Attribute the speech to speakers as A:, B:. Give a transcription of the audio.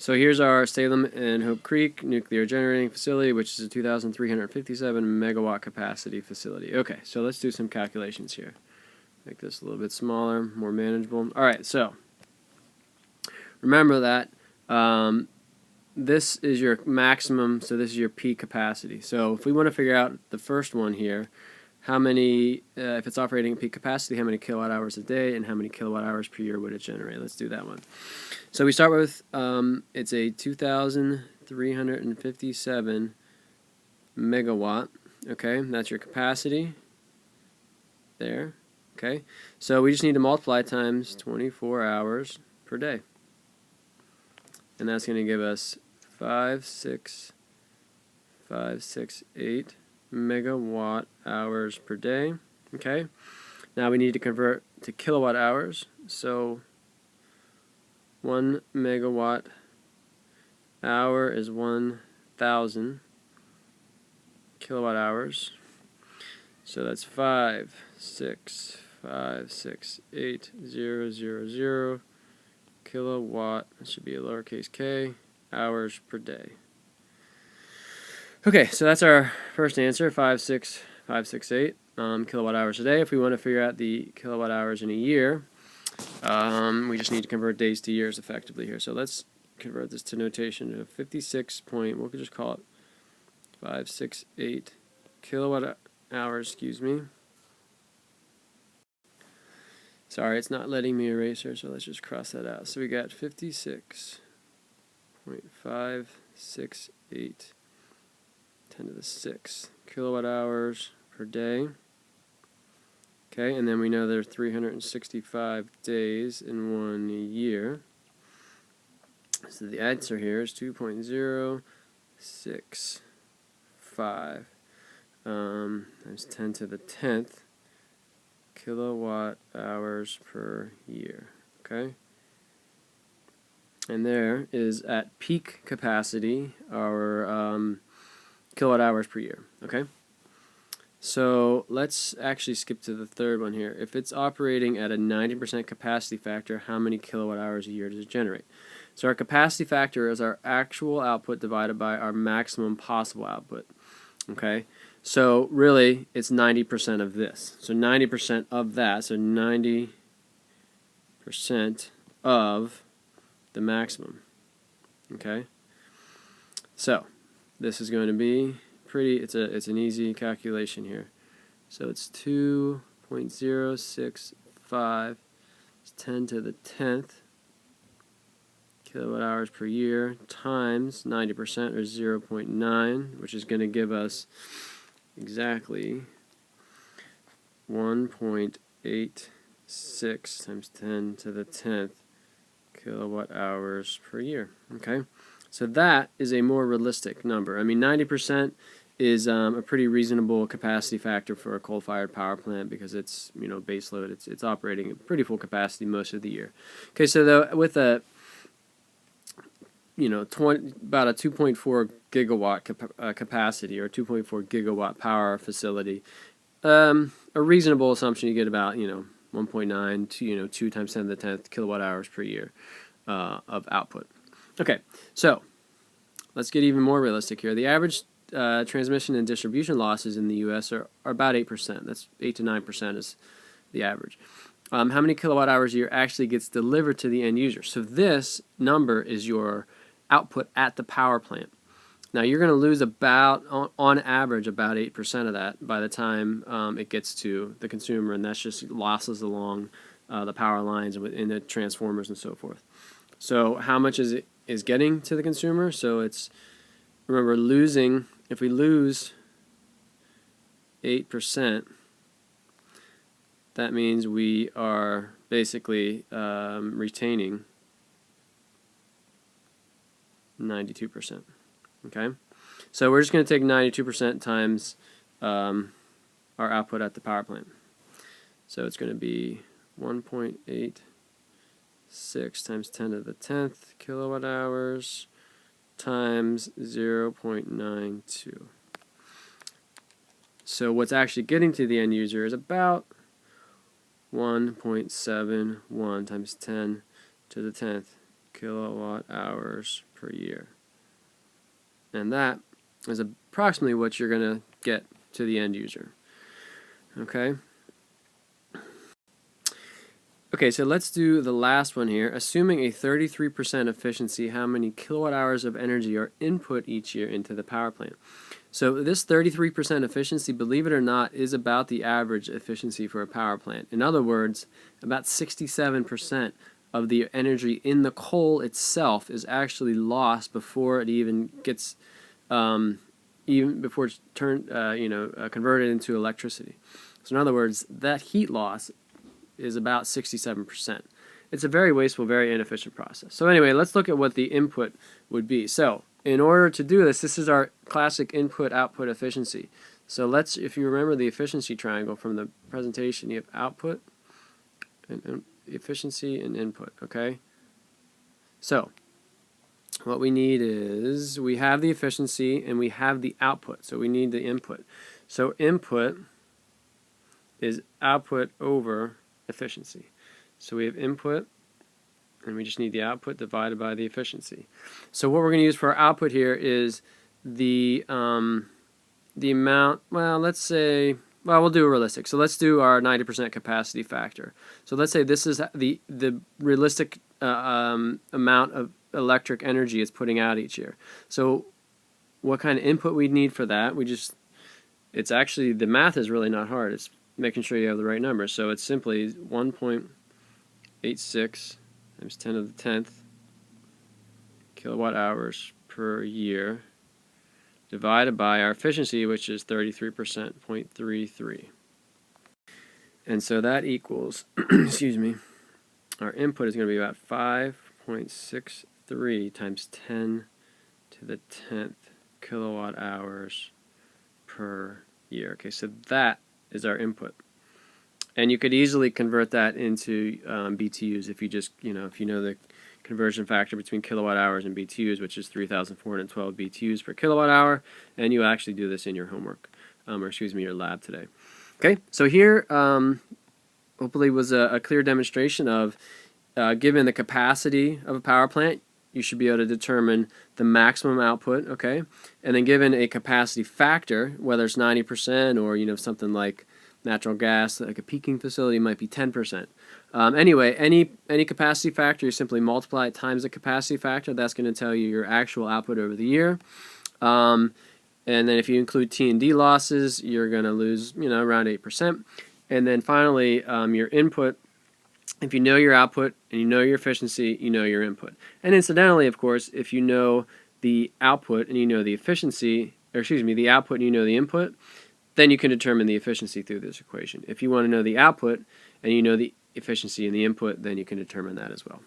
A: So here's our Salem and Hope Creek nuclear generating facility, which is a 2,357 megawatt capacity facility. Okay, so let's do some calculations here. Make this a little bit smaller, more manageable. All right, so remember that this is your maximum, so this is your peak capacity. So if we want to figure out the first one here, how many, if it's operating at peak capacity, how many kilowatt hours a day and how many kilowatt hours per year would it generate? Let's do that one. So we start with, it's a 2,357 megawatt, okay? That's your capacity there, okay? So we just need to multiply times 24 hours per day. And that's going to give us 56568 megawatt hours per day. Okay. Now we need to convert to kilowatt hours. So 1 megawatt hour is 1,000 kilowatt hours. So that's 56568,000 kilowatt. That should be a lowercase k hours per day. Okay, so that's our first answer, 56568 kilowatt hours a day. If we want to figure out the kilowatt hours in a year, we just need to convert days to years effectively here. So let's convert this to notation to 56 point, we'll just call it 568 kilowatt hours, excuse me. Sorry, it's not letting me erase here, so let's just cross that out. So we got 56.568 10 to the 6 kilowatt hours per day. Okay, and then we know there are 365 days in 1 year. So the answer here is 2.065 times 10 to the 10th kilowatt hours per year. Okay, and there is at peak capacity our kilowatt hours per year. Okay, so let's actually skip to the third one here. If it's operating at a 90% capacity factor, how many kilowatt hours a year does it generate? So our capacity factor is our actual output divided by our maximum possible output. Okay, so really it's 90% of this. So 90% of that, so 90% of the maximum. Okay, so this is going to be pretty, it's an easy calculation here. So it's 2.065 10 to the 10th kilowatt hours per year times 90% or 0.9, which is going to give us exactly 1.86 times 10 to the 10th kilowatt hours per year. Okay, so that is a more realistic number. I mean, 90% is a pretty reasonable capacity factor for a coal-fired power plant because it's, you know, base load. It's operating at pretty full capacity most of the year. Okay, so with a, you know, about a 2.4 gigawatt capacity or 2.4 gigawatt power facility, a reasonable assumption you get about, you know, 1.9 to, you know, 2 times 10 to the 10th kilowatt hours per year of output. Okay, so let's get even more realistic here. The average transmission and distribution losses in the U.S. are about 8%. That's 8 to 9% is the average. How many kilowatt hours a year actually gets delivered to the end user? So this number is your output at the power plant. Now you're going to lose about, on average, about 8% of that by the time it gets to the consumer, and that's just losses along the power lines and in the transformers and so forth. So how much is getting to the consumer? So it's, remember, losing, if we lose 8%, that means we are basically retaining 92%. Okay, so we're just going to take 92% times our output at the power plant. So it's going to be 1.86 times 10 to the 10th kilowatt hours times 0.92. So what's actually getting to the end user is about 1.71 times 10 to the 10th kilowatt hours per year. And that is approximately what you're going to get to the end user. Okay? Okay, so let's do the last one here. Assuming a 33% efficiency, how many kilowatt hours of energy are input each year into the power plant? So this 33% efficiency, believe it or not, is about the average efficiency for a power plant. In other words, about 67% of the energy in the coal itself is actually lost before it even gets, even before it's converted into electricity. So in other words, that heat loss is about 67%. It's a very wasteful, very inefficient process. So anyway, let's look at what the input would be. So in order to do this, this is our classic input-output efficiency. So let's, if you remember the efficiency triangle from the presentation, you have output, and efficiency, and input, okay? So what we need is, we have the efficiency and we have the output, so we need the input. So input is output over efficiency. So we have input, and we just need the output divided by the efficiency. So what we're going to use for our output here is the amount, well, let's say, well, we'll do a realistic. So let's do our 90% capacity factor. So let's say this is the realistic amount of electric energy it's putting out each year. So what kind of input we need for that? It's actually, the math is really not hard. It's making sure you have the right number. So it's simply 1.86 times 10 to the 10th kilowatt hours per year divided by our efficiency, which is 33%, 0.33. And so that equals, excuse me, our input is going to be about 5.63 times 10 to the 10th kilowatt hours per year. Okay, so that is our input. And you could easily convert that into BTUs if you just, if you know the conversion factor between kilowatt hours and BTUs, which is 3,412 BTUs per kilowatt hour, and you actually do this in your homework, your lab today. Okay, so here hopefully was a clear demonstration of, given the capacity of a power plant, you should be able to determine the maximum output, okay? And then given a capacity factor, whether it's 90% or, something like natural gas, like a peaking facility, might be 10%. Anyway, any capacity factor, you simply multiply it times the capacity factor. That's going to tell you your actual output over the year. And then if you include T&D losses, you're going to lose, around 8%. And then finally, your input, if you know your output and you know your efficiency, you know your input. And incidentally, of course, if you know the output and you know the efficiency, the output and you know the input, then you can determine the efficiency through this equation. If you want to know the output and you know the efficiency and the input, then you can determine that as well.